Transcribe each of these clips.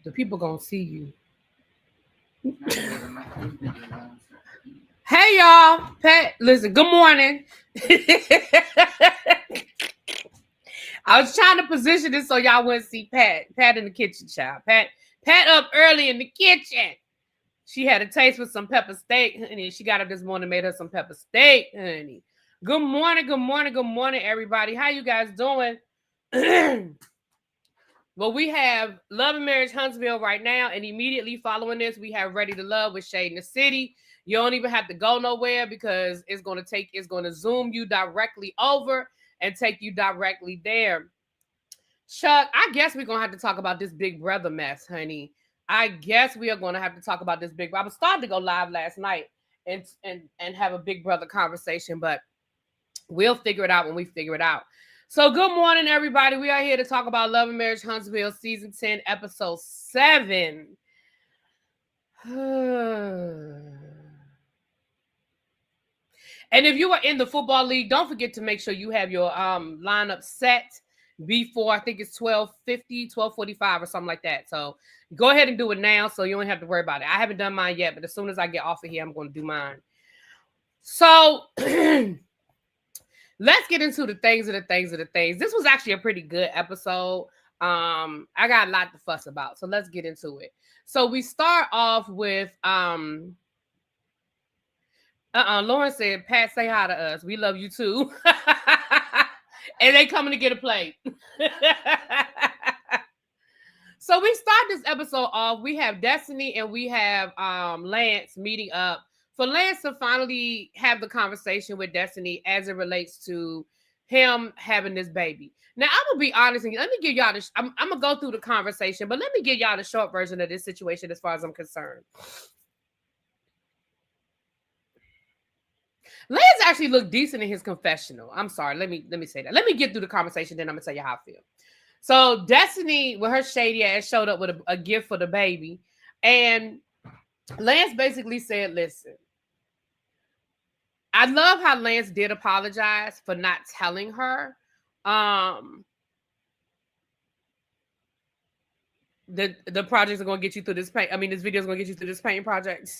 The people gonna see you. Hey y'all, Pat. Listen, good morning. I was trying to position it so y'all wouldn't see Pat. Pat in the kitchen, child. Pat up early in the kitchen. She had a taste with some pepper steak, honey. She got up this morning, made her some pepper steak, honey. Good morning, good morning, good morning, everybody. How you guys doing? Well, we have Love and Marriage Huntsville right now, and immediately following this, we have Ready to Love with Shade in the City. You don't even have to go nowhere because it's going to zoom you directly over and take you directly there. Chuck, I guess we're going to have to talk about this Big Brother mess, honey. I guess we are going to have to talk about this Big Brother. I was starting to go live last night and have a Big Brother conversation, but we'll figure it out when we figure it out. So good morning, everybody. We are here to talk about Love and Marriage Huntsville, Season 10, Episode 7. And if you are in the football league, don't forget to make sure you have your lineup set before, I think it's 12:50, 12:45 or something like that. So go ahead and do it now so you don't have to worry about it. I haven't done mine yet, but as soon as I get off of here, I'm going to do mine. So let's get into the things. This was actually a pretty good episode. I got a lot to fuss about, so let's get into it. So we start off with Lauren said, Pat, say hi to us. We love you too. And they coming to get a plate. So we start this episode off. We have Destiny and we have Lance meeting up for Lance to finally have the conversation with Destiny as it relates to him having this baby. Now, I'm going to be honest, and let me give y'all this. I'm going to go through the conversation, but let me give y'all the short version of this situation as far as I'm concerned. Lance actually looked decent in his confessional. I'm sorry. Let me say that. Let me get through the conversation, then I'm going to tell you how I feel. So Destiny, with her shady ass, showed up with a gift for the baby. And Lance basically said, listen, I love how Lance did apologize for not telling her the projects are going to get you through this pain. I mean, this video is going to get you through this pain project.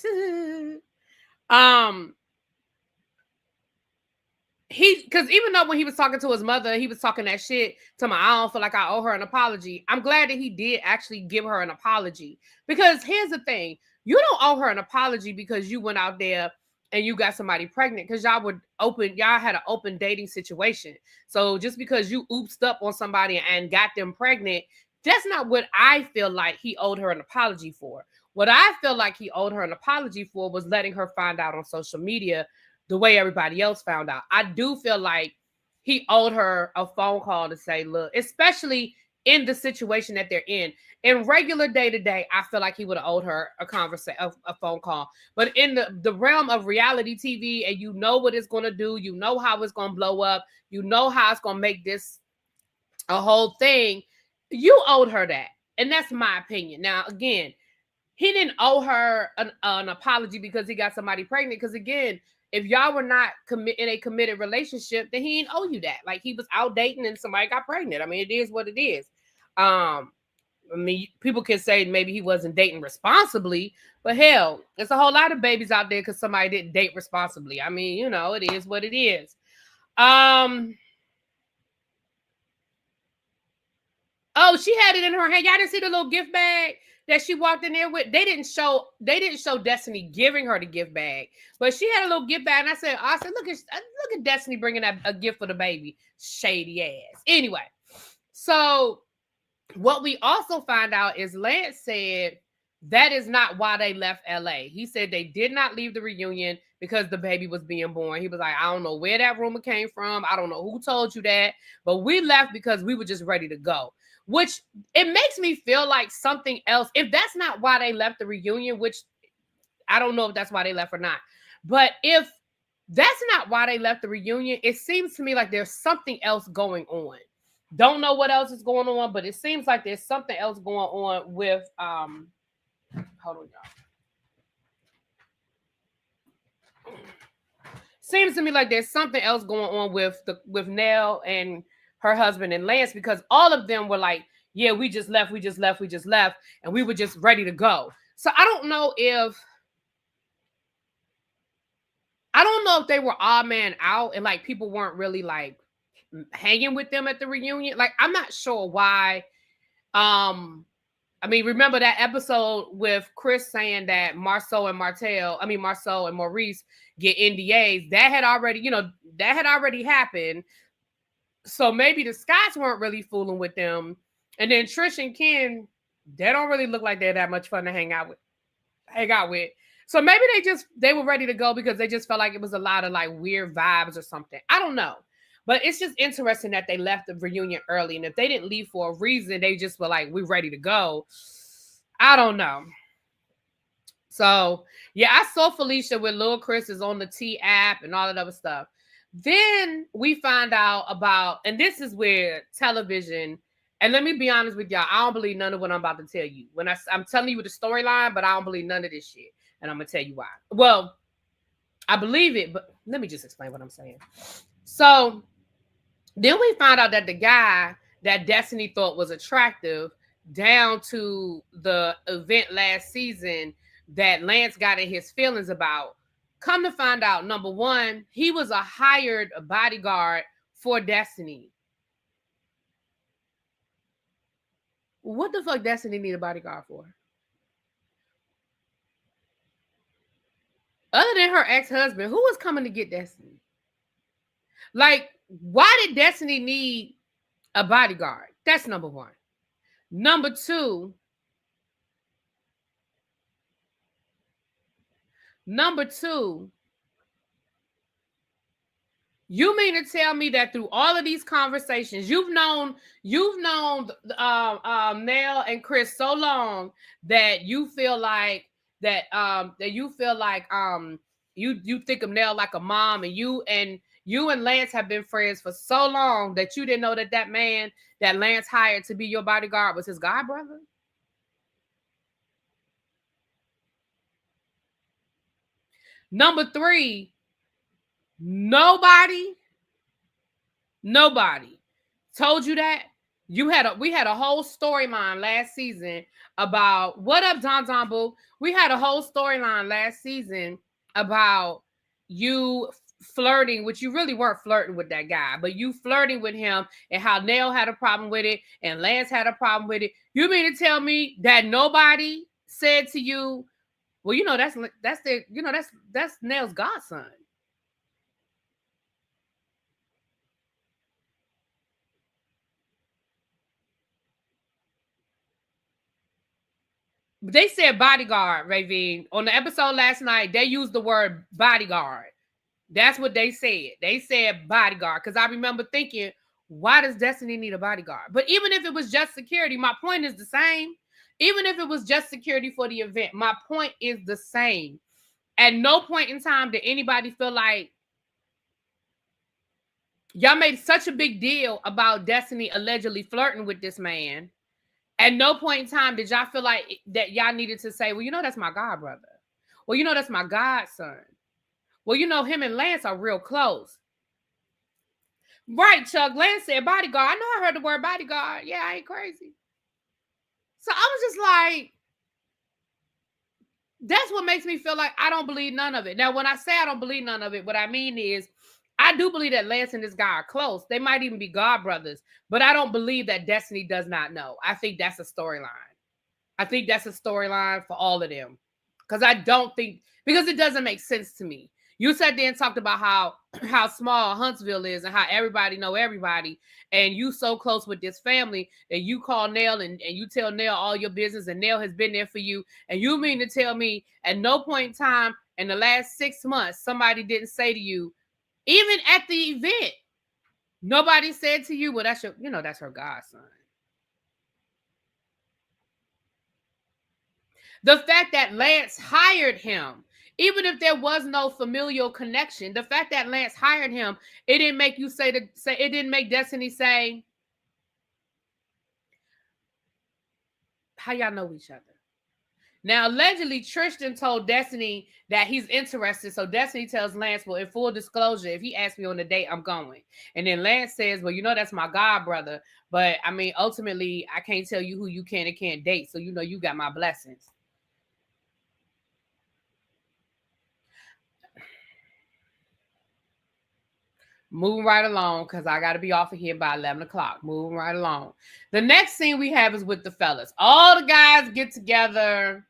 Because even though when he was talking to his mother, he was talking that shit to my, I don't feel like I owe her an apology. I'm glad that he did actually give her an apology. Because here's the thing. You don't owe her an apology because you went out there and you got somebody pregnant, because y'all had an open dating situation. So just because you oopsed up on somebody and got them pregnant, that's not what I feel like he owed her an apology for. What I feel like he owed her an apology for was letting her find out on social media the way everybody else found out. I do feel like he owed her a phone call to say, look, especially in the situation that they're in. In regular day-to-day, I feel like he would have owed her a phone call. But in the realm of reality TV, and you know what it's going to do, you know how it's going to blow up, you know how it's going to make this a whole thing, you owed her that. And that's my opinion. Now, again, he didn't owe her an apology because he got somebody pregnant. Because, again, if y'all were not in a committed relationship, then he didn't owe you that. Like, he was out dating and somebody got pregnant. I mean, it is what it is. I mean, people can say maybe he wasn't dating responsibly, but hell, there's a whole lot of babies out there because somebody didn't date responsibly. I mean, you know, it is what it is. Oh, she had it in her hand. Y'all didn't see the little gift bag that she walked in there with? They didn't show Destiny giving her the gift bag, but she had a little gift bag. And I said, look at Destiny bringing a gift for the baby. Shady ass. Anyway, so what we also find out is Lance said that is not why they left LA. He said they did not leave the reunion because the baby was being born. He was like, I don't know where that rumor came from. I don't know who told you that, but we left because we were just ready to go. Which it makes me feel like something else. If that's not why they left the reunion, which I don't know if that's why they left or not, but if that's not why they left the reunion, it seems to me like there's something else going on. Don't know what else is going on, but it seems like there's something else going on with hold on, y'all. Seems to me like there's something else going on with Nell and her husband and Lance, because all of them were like, yeah, we just left, and we were just ready to go. So I don't know if they were odd man out and like people weren't really like hanging with them at the reunion. Like, I'm not sure why. I mean, remember that episode with Chris saying that Martell and Maurice get NDAs. That had already happened. So maybe the Scotts weren't really fooling with them. And then Trish and Ken, they don't really look like they're that much fun to hang out with. So maybe they were ready to go because they just felt like it was a lot of like weird vibes or something. I don't know. But it's just interesting that they left the reunion early. And if they didn't leave for a reason, they just were like, we're ready to go. I don't know. So, yeah, I saw Felicia with Lil Chris is on the T app and all that other stuff. Then we find out about, and this is where television, and let me be honest with y'all, I don't believe none of what I'm about to tell you. When I'm telling you the storyline, but I don't believe none of this shit. And I'm going to tell you why. Well, I believe it, but let me just explain what I'm saying. So then we found out that the guy that Destiny thought was attractive down to the event last season that Lance got in his feelings about, come to find out, number one, he was a hired bodyguard for Destiny. What the fuck Destiny need a bodyguard for? Other than her ex-husband, who was coming to get Destiny? Like, why did Destiny need a bodyguard? That's number one. Number two, you mean to tell me that through all of these conversations, you've known Nell and Chris so long that you feel like you think of Nell like a mom, and you and Lance have been friends for so long that you didn't know that man that Lance hired to be your bodyguard was his god brother? Number three, nobody told you that. We had a whole storyline last season about what up, Don Boo. We had a whole storyline last season about you flirting, which you really weren't flirting with that guy, but you flirting with him, and how Nell had a problem with it and Lance had a problem with it. You mean to tell me that nobody said to you, well, that's Nell's godson? They said bodyguard, Ravine. On the episode last night, they used the word bodyguard. That's what they said. They said bodyguard. Because I remember thinking, why does Destiny need a bodyguard? But even if it was just security, my point is the same. Even if it was just security for the event, my point is the same. At no point in time did anybody feel like y'all made such a big deal about Destiny allegedly flirting with this man. At no point in time did y'all feel like that y'all needed to say, well, that's my god brother. Well, that's my godson. Well, him and Lance are real close. Right, Chuck. Lance said bodyguard. I know I heard the word bodyguard. Yeah, I ain't crazy. So I was just like, that's what makes me feel like I don't believe none of it. Now, when I say I don't believe none of it, what I mean is I do believe that Lance and this guy are close. They might even be god brothers, but I don't believe that Destiny does not know. I think that's a storyline. I think that's a storyline for all of them. Because it doesn't make sense to me. You sat there and talked about how small Huntsville is and how everybody know everybody, and you so close with this family that you call Nell and you tell Nell all your business, and Nell has been there for you. And you mean to tell me at no point in time in the last 6 months somebody didn't say to you, even at the event, nobody said to you, well, that's your, that's her godson. The fact that Lance hired him, even if there was no familial connection, the fact that Lance hired him, it didn't make you say it didn't make Destiny say, how y'all know each other? Now, allegedly, Tristan told Destiny that he's interested. So Destiny tells Lance, well, in full disclosure, if he asks me on a date, I'm going. And then Lance says, well, that's my god brother. But I mean, ultimately, I can't tell you who you can and can't date. So you got my blessings. Moving right along, because I got to be off of here by 11 o'clock. Moving right along. The next scene we have is with the fellas. All the guys get together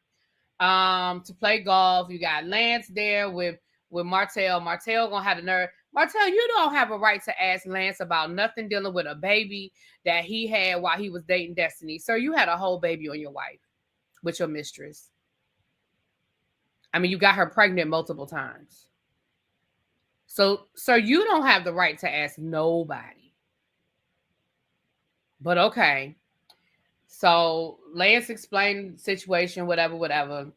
to play golf. You got Lance there with Martell. Martell gonna have the nerve. Martell, you don't have a right to ask Lance about nothing dealing with a baby that he had while he was dating Destiny. Sir, you had a whole baby on your wife with your mistress. I mean, you got her pregnant multiple times. So, sir, you don't have the right to ask nobody. But okay. So Lance explained the situation, whatever.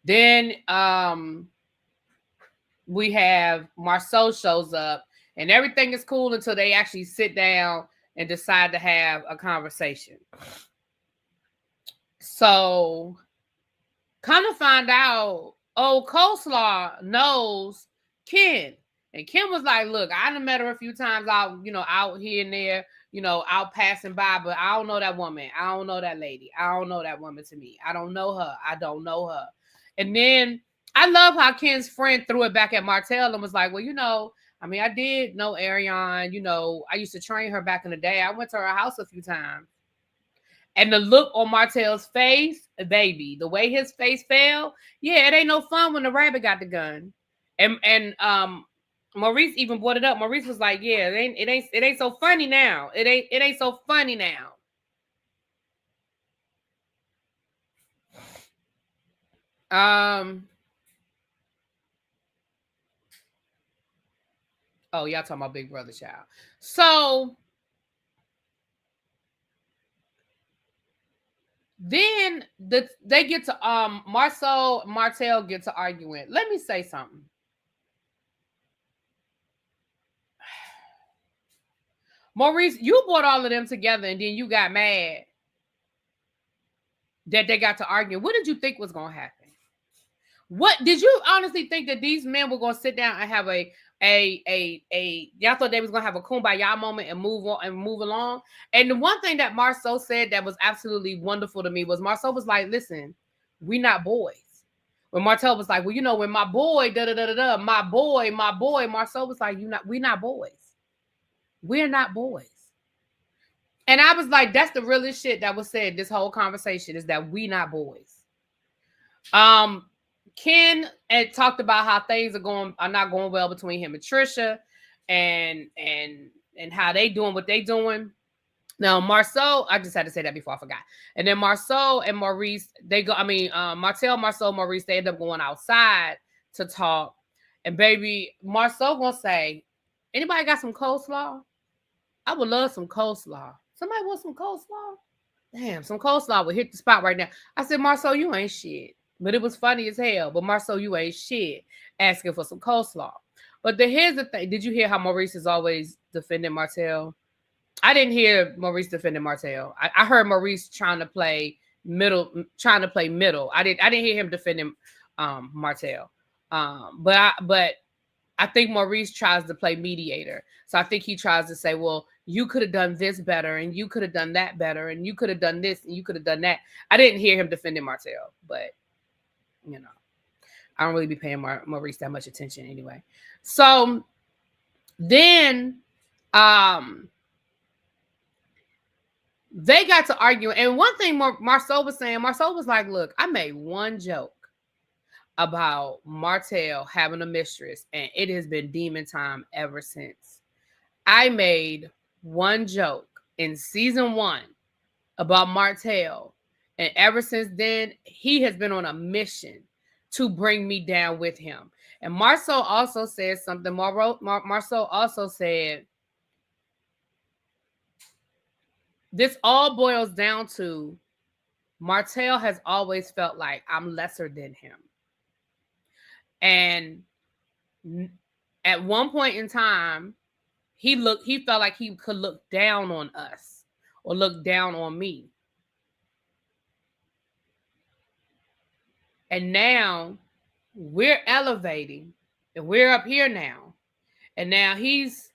Then we have Marsau shows up, and everything is cool until they actually sit down and decide to have a conversation. So come to find out, old Coleslaw knows Ken. And Ken was like, look, I done met her a few times out, out here and there, out passing by, but I don't know that woman. I don't know that lady. I don't know that woman to me. I don't know her. I don't know her. And then I love how Ken's friend threw it back at Martell and was like, well, I did know Ariane, I used to train her back in the day. I went to her house a few times. And the look on Martell's face, baby, the way his face fell, yeah, it ain't no fun when the rabbit got the gun. And Maurice even brought it up. Maurice was like, yeah, it ain't so funny now. It ain't so funny now. Oh, y'all talking about Big Brother child. So then they get to Martell get to arguing. Let me say something. Maurice, you brought all of them together and then you got mad that they got to argue. What did you think was going to happen? What did you honestly think that these men were going to sit down and have y'all thought they was going to have a kumbaya moment and move on and move along? And the one thing that Marsau said that was absolutely wonderful to me was Marsau was like, listen, we not boys. When Martell was like, well, when my boy, my boy, Marsau was like, we not boys. We're not boys. And I was like, that's the realest shit that was said this whole conversation is that we not boys. Ken had talked about how things are not going well between him and Trisha and how they doing what they doing. Now, Marsau, I just had to say that before I forgot. And then Marsau and Maurice, Martell, Marsau, Maurice, they end up going outside to talk. And baby, Marsau gonna say, anybody got some coleslaw? I would love some coleslaw. Somebody want some coleslaw? Damn, some coleslaw would hit the spot right now. I said, Marsau, you ain't shit. But it was funny as hell. But Marsau, you ain't shit asking for some coleslaw. But here's the thing. Did you hear how Maurice is always defending Martell? I didn't hear Maurice defending Martell. I heard Maurice trying to play middle. I didn't hear him defending Martell. But I think Maurice tries to play mediator. So I think he tries to say, well, you could have done this better, and you could have done that better, and you could have done this, and you could have done that. I didn't hear him defending Martell, but I don't really be paying Maurice that much attention anyway. So then they got to argue. And one thing Marsau was saying, Marsau was like, look, I made one joke. about Martell having a mistress, and it has been demon time ever since. I made one joke in season 1 about Martell, and ever since then, he has been on a mission to bring me down with him. And Marsau also said something. Marsau also said, this all boils down to Martell has always felt like I'm lesser than him. And at one point in time, he felt like he could look down on us or look down on me. And now we're elevating and we're up here now. And now he's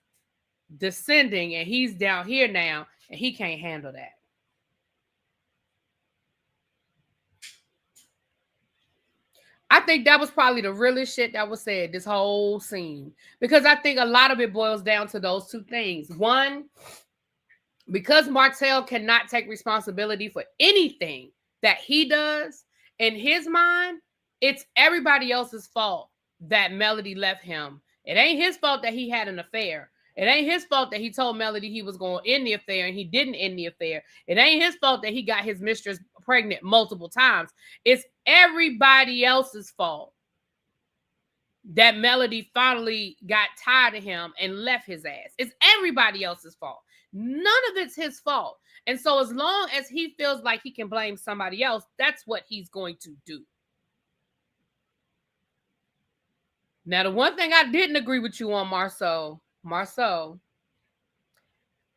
descending and he's down here now, and he can't handle that. I think that was probably the realest shit that was said this whole scene, because I think a lot of it boils down to those two things. One, because Martell cannot take responsibility for anything that he does, in his mind, it's everybody else's fault that Melody left him. It ain't his fault that he had an affair. It ain't his fault that he told Melody he was going to end the affair and he didn't end the affair. It ain't his fault that he got his mistress pregnant multiple times. It's everybody else's fault that Melody finally got tired of him and left his ass. It's everybody else's fault. None of it's his fault. And so as long as he feels like he can blame somebody else, that's what he's going to do. Now, the one thing I didn't agree with you on, Marsau,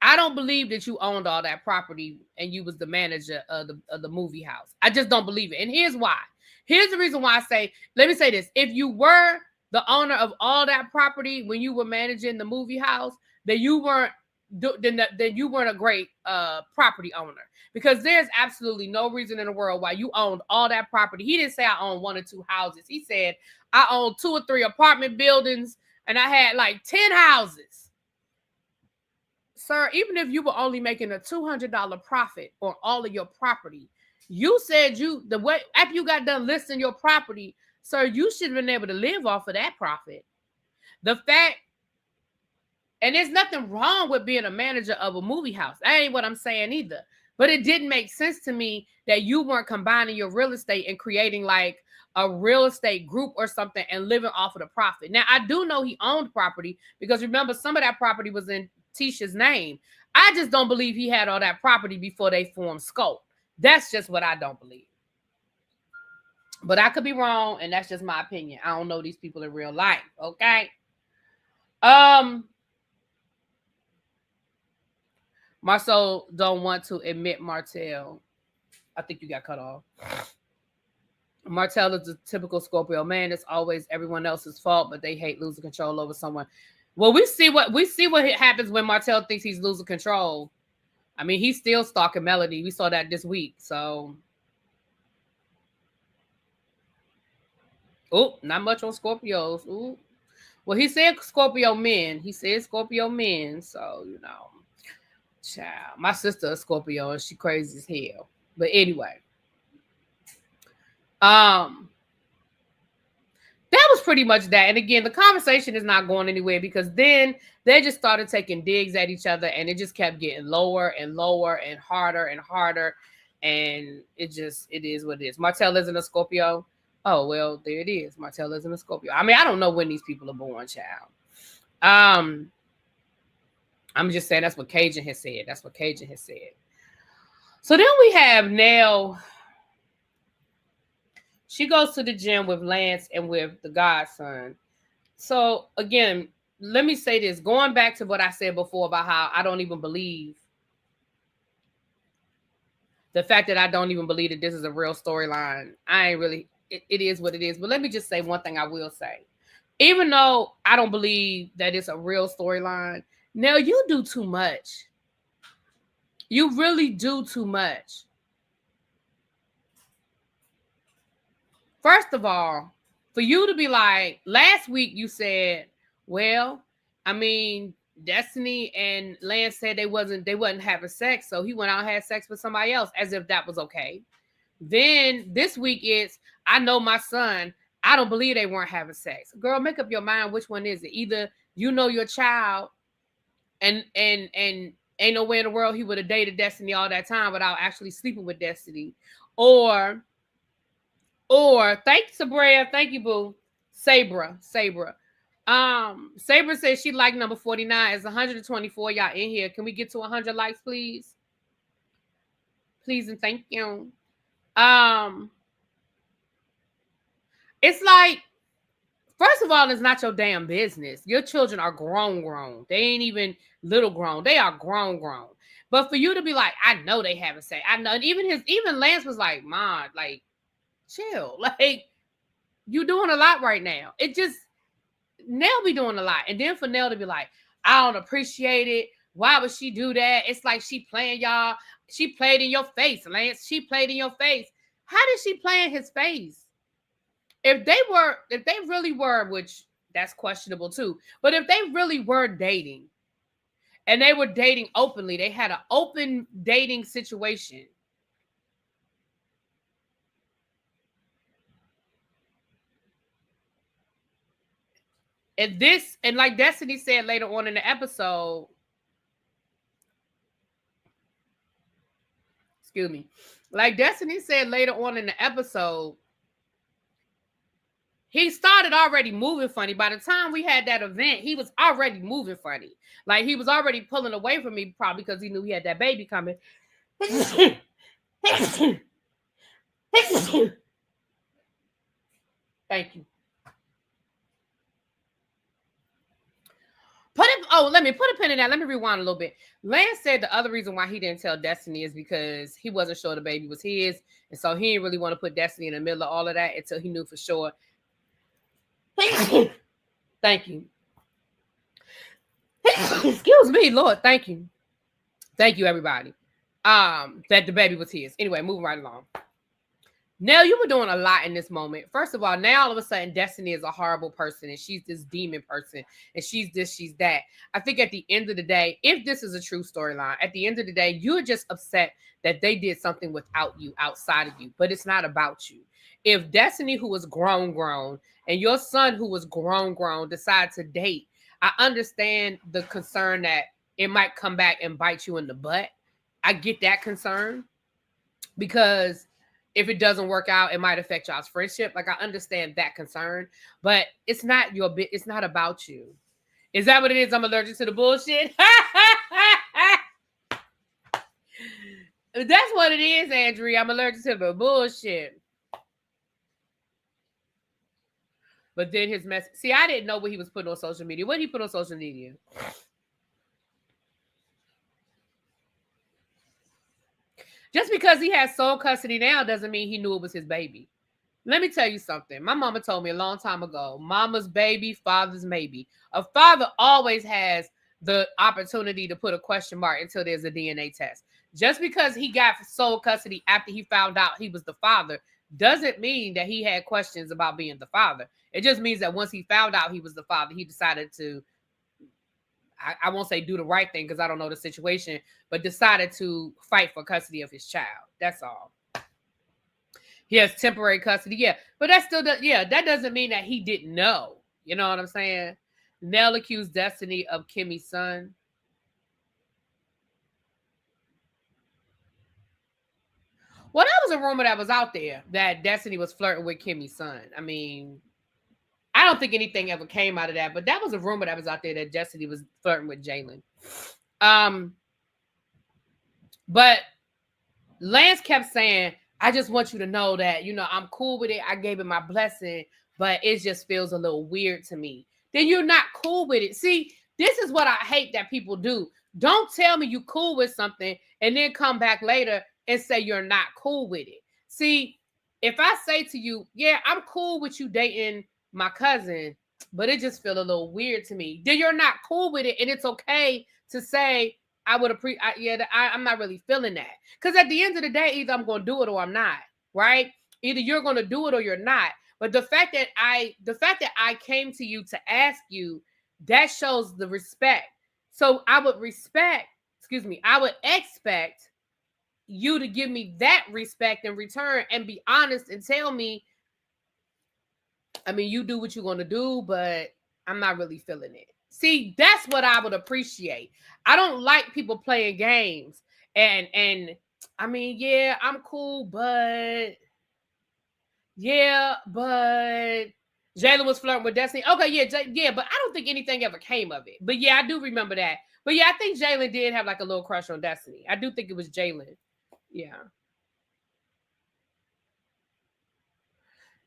I don't believe that you owned all that property and you was the manager of the movie house. I just don't believe it. And here's why. Here's the reason why I say, let me say this. If you were the owner of all that property when you were managing the movie house, then you weren't a great property owner, because there's absolutely no reason in the world why you owned all that property. He didn't say I own 1 or 2 houses. He said I own 2 or 3 apartment buildings and I had like 10 houses. Sir, even if you were only making a $200 profit on all of your property, you said after you got done listing your property, sir, you should have been able to live off of that profit. And there's nothing wrong with being a manager of a movie house. That ain't what I'm saying either. But it didn't make sense to me that you weren't combining your real estate and creating like a real estate group or something and living off of the profit. Now, I do know he owned property, because remember, some of that property was in Tisha's name. I just don't believe he had all that property before they formed Scope. That's just what I don't believe. But I could be wrong, and that's just my opinion. I don't know these people in real life, okay? Marsau don't want to admit Martell. I think you got cut off. Martell is a typical Scorpio man. It's always everyone else's fault, but they hate losing control over someone. Well, we see what happens when Martell thinks he's losing control. I mean, he's still stalking Melody. We saw that this week. So, not much on Scorpios. Ooh. Well, he said Scorpio men. So, you know. Child, my sister is Scorpio and she crazy as hell. But anyway, that was pretty much that. And again, the conversation is not going anywhere, because then they just started taking digs at each other, and it just kept getting lower and lower and harder and harder. And it is what it is. Martell isn't a Scorpio. Oh, well, there it is. Martell isn't a Scorpio. I mean, I don't know when these people are born, child. I'm just saying that's what Cajun has said. So then we have Nell. She goes to the gym with Lance and with the godson. So again, let me say this. Going back to what I said before about how I don't even believe the fact that I don't even believe that this is a real storyline. It is what it is. But let me just say one thing I will say. Even though I don't believe that it's a real storyline, Nell, you do too much. You really do too much. First of all, for you to be like, last week you said, well, I mean, Destiny and Lance said they wasn't having sex, so he went out and had sex with somebody else, as if that was okay. Then this week I know my son, I don't believe they weren't having sex. Girl, make up your mind. Which one is it? Either you know your child and ain't nowhere in the world he would have dated Destiny all that time without actually sleeping with Destiny. Or thank Sabria, thank you, boo. Sabra. Sabra says she liked number 49. It's 124. Y'all in here. Can we get to 100 likes, please? Please and thank you. It's like, first of all, it's not your damn business. Your children are grown. They ain't even little grown. They are grown. But for you to be like, I know they haven't sex. I know. And even Lance was like, Mom, like, chill. Like, you doing a lot right now. It just, Nell be doing a lot. And then for Nell to be like, I don't appreciate it. Why would she do that? It's like she playing y'all. She played in your face, Lance. She played in your face. How did she play in his face? If they really were, which that's questionable too, but if they really were dating and they were dating openly, they had an open dating situation. And like Destiny said later on in the episode, excuse me, like Destiny said later on in the episode, he started already moving funny. By the time we had that event, he was already moving funny. Like he was already pulling away from me, probably because he knew he had that baby coming. Thank you. Let me put a pin in that. Let me rewind a little bit. Lance said the other reason why he didn't tell Destiny is because he wasn't sure the baby was his. And so he didn't really want to put Destiny in the middle of all of that until he knew for sure. Thank you. Excuse me, Lord. Thank you. Thank you, everybody. That the baby was his. Anyway, moving right along. Nell, you were doing a lot in this moment. First of all, now all of a sudden Destiny is a horrible person and she's this demon person and she's this, she's that. I think at the end of the day, if this is a true storyline, at the end of the day, you're just upset that they did something without you, outside of you, but it's not about you. If Destiny, who was grown, and your son, who was grown, decide to date, I understand the concern that it might come back and bite you in the butt. I get that concern because if it doesn't work out, it might affect y'all's friendship. Like, I understand that concern, but it's not it's not about you. Is that what it is? I'm allergic to the bullshit. That's what it is, Andrea. I'm allergic to the bullshit. But then his message. See, I didn't know what he was putting on social media. What did he put on social media? Just because he has sole custody now doesn't mean he knew it was his baby. Let me tell you something. My mama told me a long time ago, mama's baby, father's maybe. A father always has the opportunity to put a question mark until there's a DNA test. Just because he got sole custody after he found out he was the father doesn't mean that he had questions about being the father. It just means that once he found out he was the father, he decided to, I won't say do the right thing because I don't know the situation, but decided to fight for custody of his child. That's all. He has temporary custody. Yeah, but that still does. Yeah, that doesn't mean that he didn't know. You know what I'm saying? Nell accused Destiny of Kimmy's son. Well, that was a rumor that was out there that Destiny was flirting with Kimmy's son. I mean, I don't think anything ever came out of that, but that was a rumor that was out there that Destiny was flirting with Jalen. But Lance kept saying, I just want you to know that, you know, I'm cool with it. I gave it my blessing, but it just feels a little weird to me. Then you're not cool with it. See, this is what I hate that people do. Don't tell me you cool with something and then come back later and say you're not cool with it. See, if I say to you, yeah, I'm cool with you dating my cousin, but it just feel a little weird to me, then you're not cool with it, and it's okay to say, I would appreciate, I'm not really feeling that. Because at the end of the day, either I'm going to do it or I'm not, right? Either you're going to do it or you're not. But the fact that I came to you to ask you, that shows the respect. So I would expect you to give me that respect in return and be honest and tell me, I mean, you do what you're gonna do, but I'm not really feeling it. See, that's what I would appreciate. I don't like people playing games. And I mean, yeah, I'm cool, but Jalen was flirting with Destiny. Okay, yeah, but I don't think anything ever came of it. But yeah, I do remember that. But yeah, I think Jalen did have like a little crush on Destiny. I do think it was Jalen. Yeah.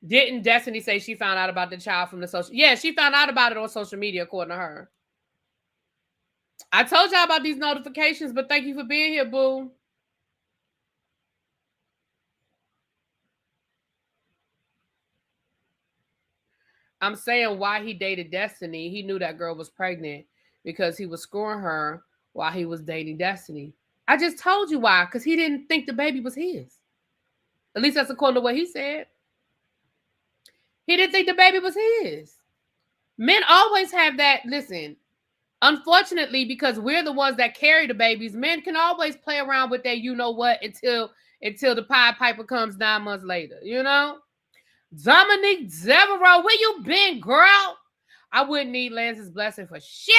Didn't Destiny say she found out about the child from the social? Yeah, she found out about it on social media, according to her. I told y'all about these notifications, but thank you for being here, boo. I'm saying why he dated Destiny. He knew that girl was pregnant because he was screwing her while he was dating Destiny. I just told you why, because he didn't think the baby was his. At least that's according to what he said. He didn't think the baby was his. Men always have that. Listen, unfortunately, because we're the ones that carry the babies, men can always play around with that you know what until the Pied Piper comes 9 months later, you know? Dominique Devereaux, where you been, girl? I wouldn't need Lance's blessing for shit.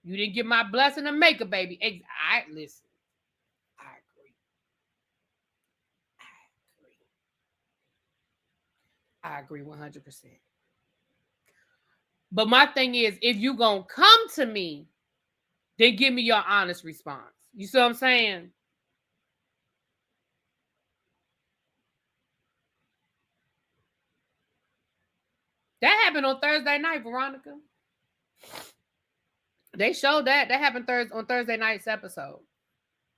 You didn't get my blessing to make a baby. Listen. I agree. I agree 100%. But my thing is, if you gonna come to me, then give me your honest response. You see what I'm saying? That happened on Thursday night, Veronica. They showed that happened on Thursday night's episode.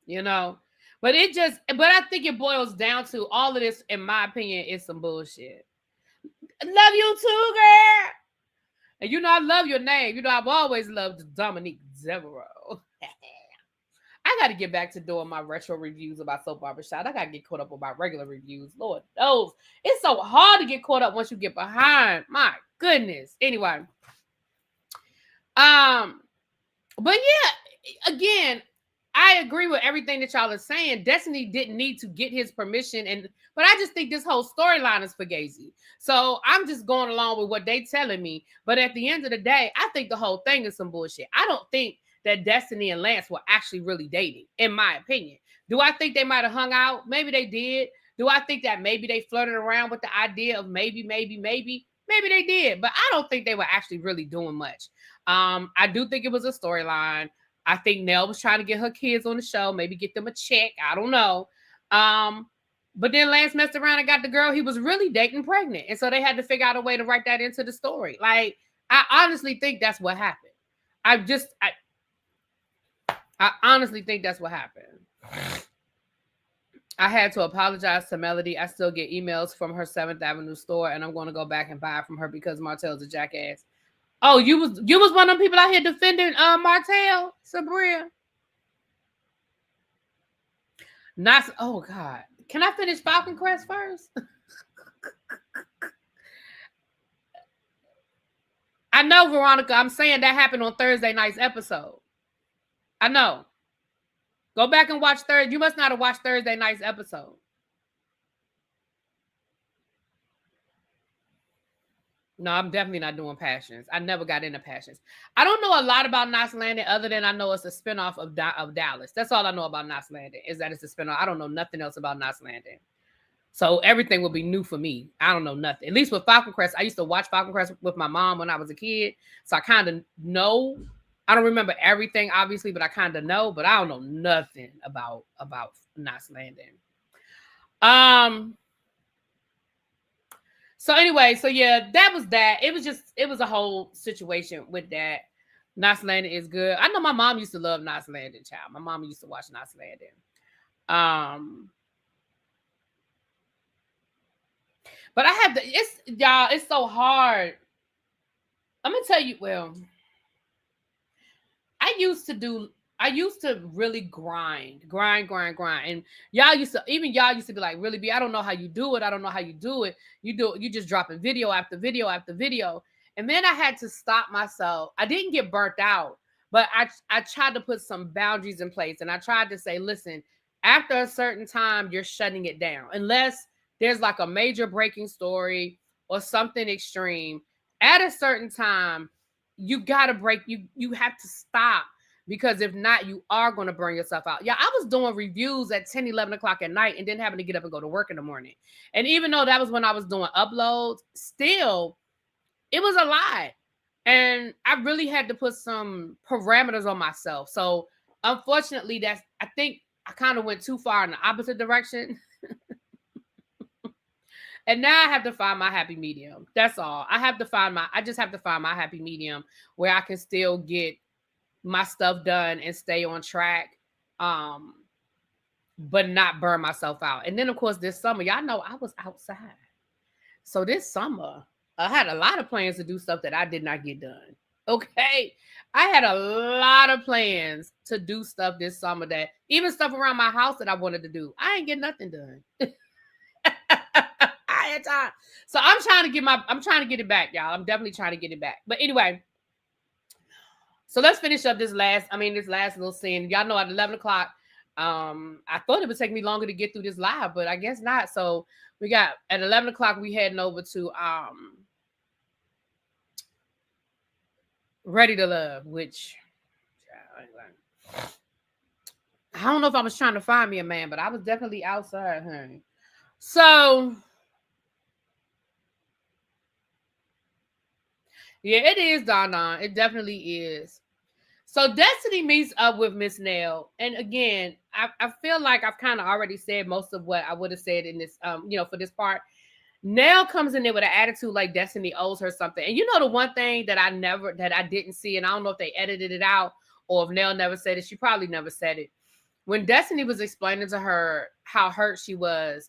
You know, but I think it boils down to all of this. In my opinion, is some bullshit. Love you too, girl. And you know I love your name. You know I've always loved Dominique Devereaux. I got to get back to doing my retro reviews about Soap Opera Shop. I got to get caught up on my regular reviews. Lord knows. It's so hard to get caught up once you get behind. My goodness. Anyway. But yeah, again, I agree with everything that y'all are saying. Destiny didn't need to get his permission, but I just think this whole storyline is fugazi. So I'm just going along with what they telling me. But at the end of the day, I think the whole thing is some bullshit. I don't think that Destiny and Lance were actually really dating, in my opinion. Do I think they might have hung out? Maybe they did. Do I think that maybe they flirted around with the idea of maybe they did, but I don't think they were actually really doing much. I do think it was a storyline. I think Nell was trying to get her kids on the show, maybe get them a check. I don't know. But then Lance messed around and got the girl he was really dating pregnant. And so they had to figure out a way to write that into the story. Like, I honestly think that's what happened. I honestly think that's what happened. I had to apologize to Melody. I still get emails from her 7th Avenue store, and I'm going to go back and buy it from her because Martell's a jackass. Oh, you was one of them people out here defending Martell, Sabria. Not. Oh God, can I finish Falcon Crest first? I know, Veronica. I'm saying that happened on Thursday night's episode. I know. Go back and watch You must not have watched Thursday night's episode. No, I'm definitely not doing Passions. I never got into Passions. I don't know a lot about Knots Landing other than I know it's a spinoff of Dallas. That's all I know about Knots Landing is that it's a spinoff. I don't know nothing else about Knots Landing. So everything will be new for me. I don't know nothing. At least with Falcon Crest, I used to watch Falcon Crest with my mom when I was a kid. So I kind of know. I don't remember everything, obviously, but I kind of know. But I don't know nothing about Knots Landing. So anyway, so yeah, that was that. It was a whole situation with that. Knots Landing is good. I know my mom used to love Knots Landing, child. My mom used to watch Knots Landing. But I have it's so hard. I'm gonna tell you, well, I used to really grind. And y'all used to be like, really be, I don't know how you do it. You just dropping video after video after video. And then I had to stop myself. I didn't get burnt out, but I tried to put some boundaries in place. And I tried to say, listen, after a certain time, you're shutting it down. Unless there's like a major breaking story or something extreme, at a certain time, you gotta break. You have to stop, because if not, you are going to burn yourself out. Yeah, I was doing reviews at 10, 11 o'clock at night and then having to get up and go to work in the morning. And even though that was when I was doing uploads, still, it was a lot. And I really had to put some parameters on myself. So unfortunately, I think I kind of went too far in the opposite direction. And now I have to find my happy medium. That's all. I just have to find my happy medium where I can still get my stuff done and stay on track, but not burn myself out. And then, of course, this summer, y'all know I was outside. So this summer, I had a lot of plans to do stuff that I did not get done. Okay. I had a lot of plans to do stuff this summer, that even stuff around my house that I wanted to do. I ain't get nothing done. I had time. So I'm trying to get it back, y'all. I'm definitely trying to get it back. But anyway, so let's finish up this last little scene. Y'all know at 11 o'clock, I thought it would take me longer to get through this live, but I guess not. So we got at 11 o'clock, we heading over to Ready to Love, which I don't know if I was trying to find me a man, but I was definitely outside, honey. So yeah, it is, Donna. It definitely is. So Destiny meets up with Miss Nell. And again, I feel like I've kind of already said most of what I would have said in this, for this part. Nell comes in there with an attitude like Destiny owes her something. And you know, the one thing that I didn't see, and I don't know if they edited it out or if Nell never said it, she probably never said it. When Destiny was explaining to her how hurt she was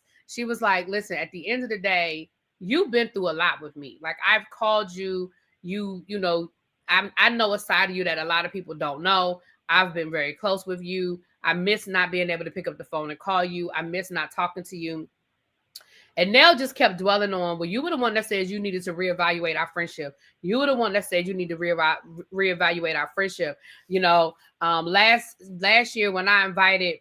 like, listen, at the end of the day, you've been through a lot with me. Like, I've called you, you know, I know a side of you that a lot of people don't know. I've been very close with you. I miss not being able to pick up the phone and call you. I miss not talking to you. And Nell just kept dwelling on, well, you were the one that says you needed to reevaluate our friendship. You were the one that said you need to reevaluate our friendship. You know, last year when I invited,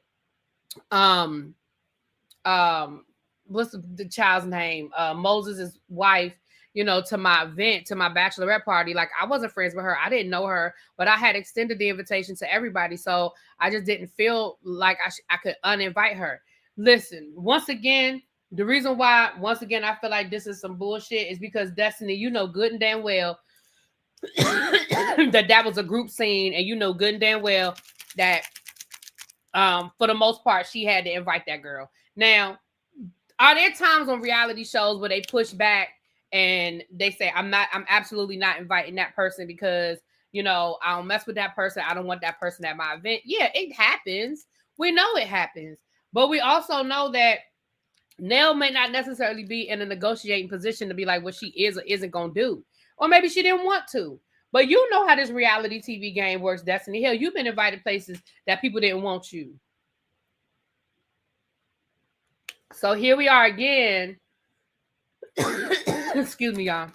what's the child's name? Moses' wife, you know, to my event, to my bachelorette party. Like, I wasn't friends with her. I didn't know her, but I had extended the invitation to everybody. So I just didn't feel like I could uninvite her. Listen, once again, the reason why, I feel like this is some bullshit is because Destiny, you know good and damn well that was a group scene, and you know good and damn well that for the most part, she had to invite that girl. Now, are there times on reality shows where they push back and they say, I'm absolutely not inviting that person because, you know, I don't mess with that person. I don't want that person at my event. Yeah, it happens. We know it happens. But we also know that Nell may not necessarily be in a negotiating position to be like what she is or isn't going to do. Or maybe she didn't want to. But you know how this reality TV game works, Destiny. Hell, you've been invited places that people didn't want you. So here we are again. Excuse me, y'all.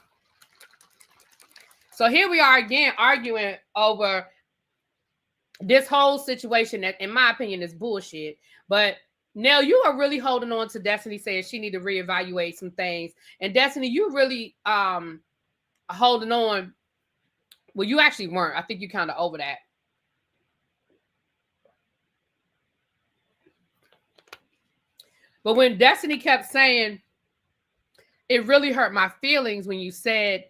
So here we are again arguing over this whole situation that, in my opinion, is bullshit. But Nell, you are really holding on to Destiny saying she need to reevaluate some things. And Destiny, you really holding on. Well, you actually weren't. I think you kind of over that. But when Destiny kept saying, it really hurt my feelings when you said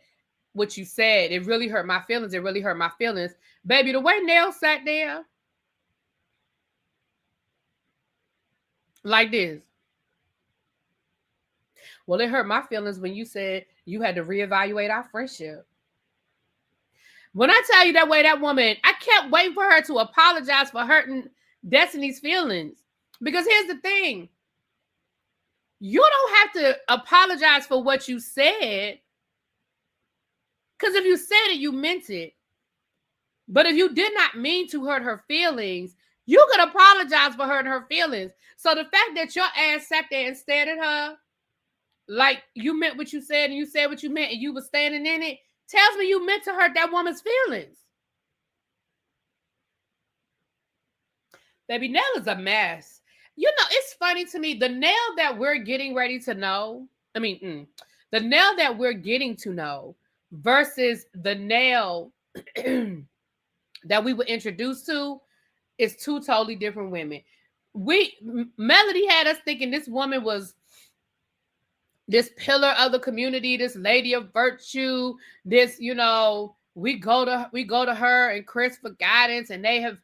what you said. It really hurt my feelings. It really hurt my feelings. Baby, the way Nell sat there, like this. Well, it hurt my feelings when you said you had to reevaluate our friendship. When I tell you that way, that woman, I kept waiting for her to apologize for hurting Destiny's feelings. Because here's the thing. You don't have to apologize for what you said. Because if you said it, you meant it. But if you did not mean to hurt her feelings, you could apologize for hurting her feelings. So the fact that your ass sat there and stared at her like you meant what you said and you said what you meant and you were standing in it, tells me you meant to hurt that woman's feelings. Baby, Nell is a mess. You know, it's funny to me. The Nell that we're getting ready to know, the The Nell that we're getting to know versus the Nell that we were introduced to is two totally different women. Melody had us thinking this woman was this pillar of the community, this lady of virtue, this, we go to her and Chris for guidance, and they have,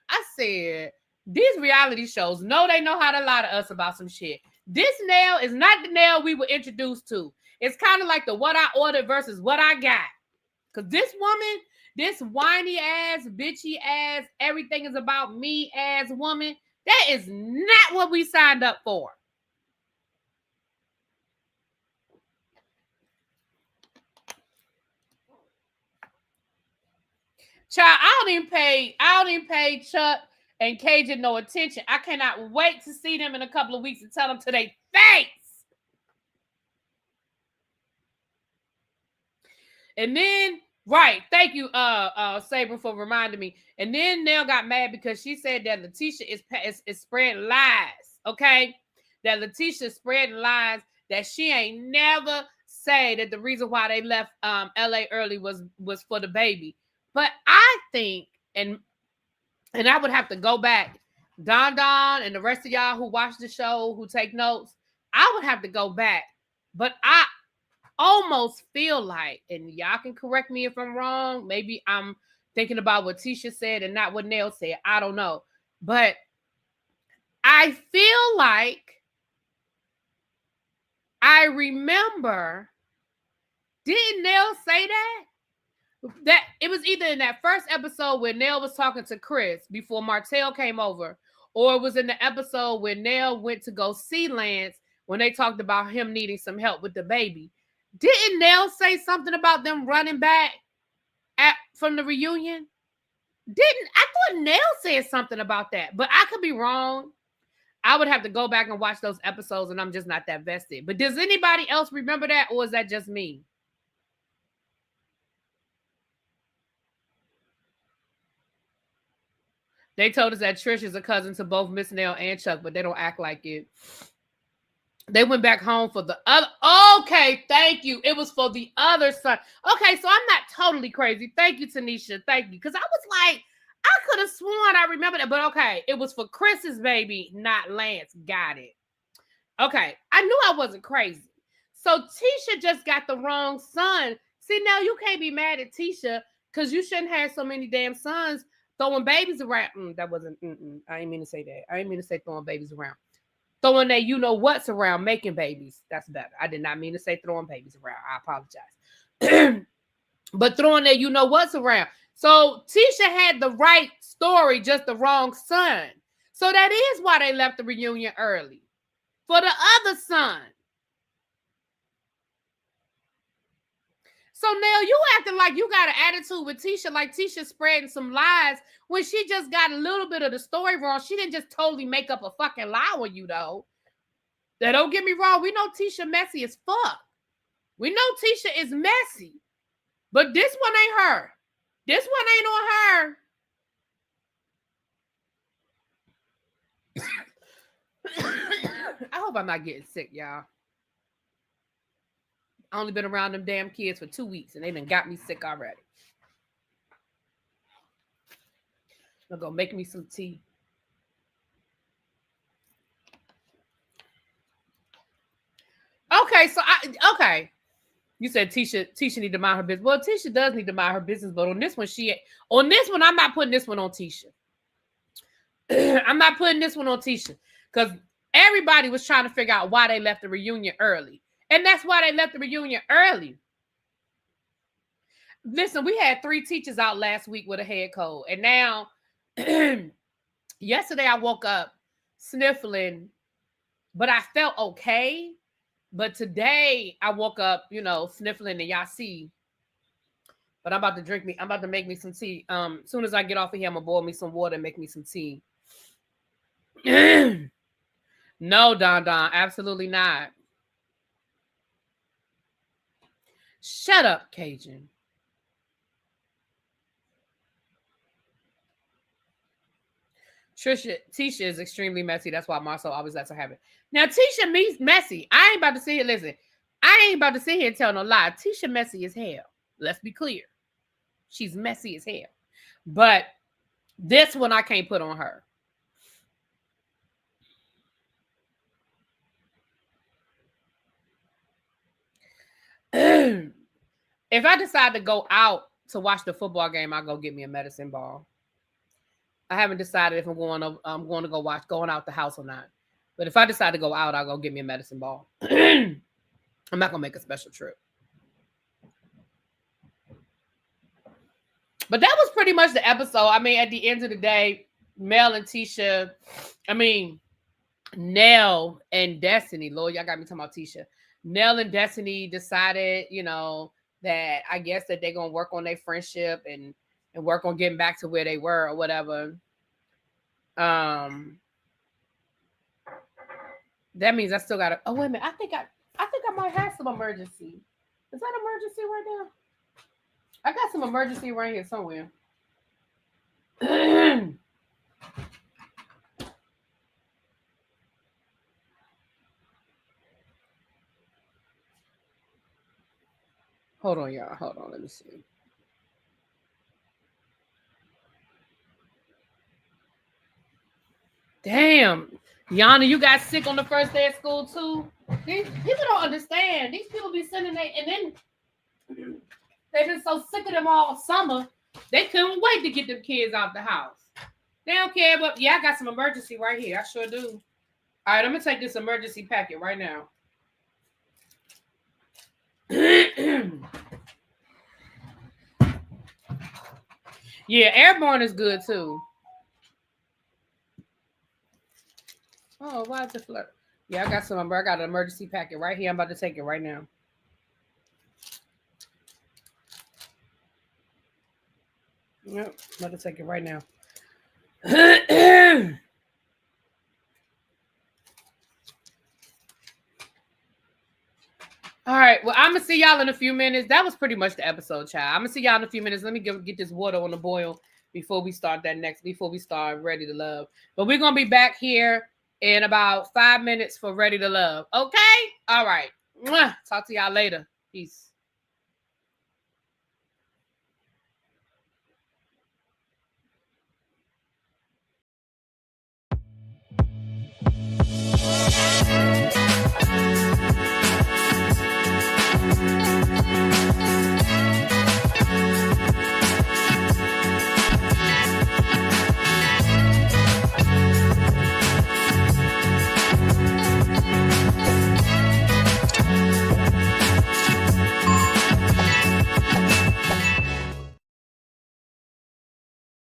I said, these reality shows, they know how to lie to us about some shit. This Nell is not the Nell we were introduced to. It's kind of like the what I ordered versus what I got. Because this woman, this whiny ass, bitchy ass, everything is about me ass woman, that is not what we signed up for. Child, I don't even pay Chuck and Cajun no attention. I cannot wait to see them in a couple of weeks and tell them to their face. And then, right, thank you, Saber, for reminding me. And then Nell got mad because she said that Letitia is spreading lies, okay? That Letitia spreading lies that she ain't never say that the reason why they left LA early was for the baby. But I think, and I would have to go back, Don and the rest of y'all who watch the show, who take notes, I would have to go back. But I almost feel like, and y'all can correct me if I'm wrong, maybe I'm thinking about what Tisha said and not what Nell said. I don't know. But I feel like I remember, didn't Nell say that? That it was either in that first episode where Nell was talking to Chris before Martell came over, or it was in the episode where Nell went to go see Lance when they talked about him needing some help with the baby. Didn't Nell say something about them running back from the reunion? I thought Nell said something about that, but I could be wrong. I would have to go back and watch those episodes, and I'm just not that vested. But does anybody else remember that, or is that just me? They told us that Trish is a cousin to both Miss Nell and Chuck, but they don't act like it. They went back home for the other. Okay, thank you. It was for the other son. Okay, so I'm not totally crazy. Thank you, Tanisha. Thank you. Because I was like, I could have sworn I remember that. But okay, it was for Chris's baby, not Lance. Got it. Okay, I knew I wasn't crazy. So Tisha just got the wrong son. See, now you can't be mad at Tisha because you shouldn't have so many damn sons throwing babies around. That wasn't, I didn't mean to say that. I didn't mean to say throwing babies around. Throwing that what's around, making babies. That's better. I did not mean to say throwing babies around. I apologize. But throwing that what's around. So Tisha had the right story, just the wrong son. So that is why they left the reunion early. For the other son. So now you acting like you got an attitude with Tisha, like Tisha spreading some lies when she just got a little bit of the story wrong. She didn't just totally make up a fucking lie on you, though. Now, don't get me wrong. We know Tisha messy as fuck. We know Tisha is messy. But this one ain't her. This one ain't on her. I hope I'm not getting sick, y'all. I only been around them damn kids for 2 weeks, and they done got me sick already. They're gonna make me some tea. Okay, so okay. You said Tisha need to mind her business. Well, Tisha does need to mind her business, but on this one, I'm not putting this one on Tisha. I'm not putting this one on Tisha because everybody was trying to figure out why they left the reunion early. And that's why they left the reunion early. Listen, we had 3 teachers out last week with a head cold. And now, yesterday I woke up sniffling, but I felt okay. But today I woke up, sniffling, and y'all see. But I'm about to make me some tea. As soon as I get off of here, I'm going to boil me some water and make me some tea. No, Don, absolutely not. Shut up, Cajun. Tisha is extremely messy. That's why Marsau always lets her have it. Now, Tisha me's messy. I ain't about to sit here. Listen, I ain't about to sit here and tell no lie. Tisha messy as hell. Let's be clear. She's messy as hell. But this one I can't put on her. If I decide to go out to watch the football game, I'll go get me a medicine ball. I haven't decided if I'm going to go watch going out the house or not. But if I decide to go out, I'll go get me a medicine ball. I'm not gonna make a special trip. But that was pretty much the episode. I mean, at the end of the day, Mel and Tisha, Nell and Destiny, Lord, y'all got me talking about Tisha. Nell and Destiny decided, that I guess that they're gonna work on their friendship and work on getting back to where they were or whatever. That means I still gotta. Oh wait a minute, I think I might have some emergency. Is that emergency right now? I got some emergency right here somewhere. Hold on, y'all. Hold on. Let me see. Damn. Yana, you got sick on the first day of school too? These people don't understand. These people be sending and then they've been so sick of them all summer. They couldn't wait to get them kids out the house. They don't care, but yeah, I got some emergency right here. I sure do. All right, I'm gonna take this emergency packet right now. Yeah, airborne is good too. Oh, why is it flirt? Yeah, I got an emergency packet right here. I'm about to take it right now. Yep, I'm about to take it right now. All right. Well, I'm gonna see y'all in a few minutes. That was pretty much the episode, child. I'm gonna see y'all in a few minutes. Let me get this water on the boil before we start Ready to Love. But we're gonna be back here in about 5 minutes for Ready to Love. Okay? All right. Talk to y'all later. Peace.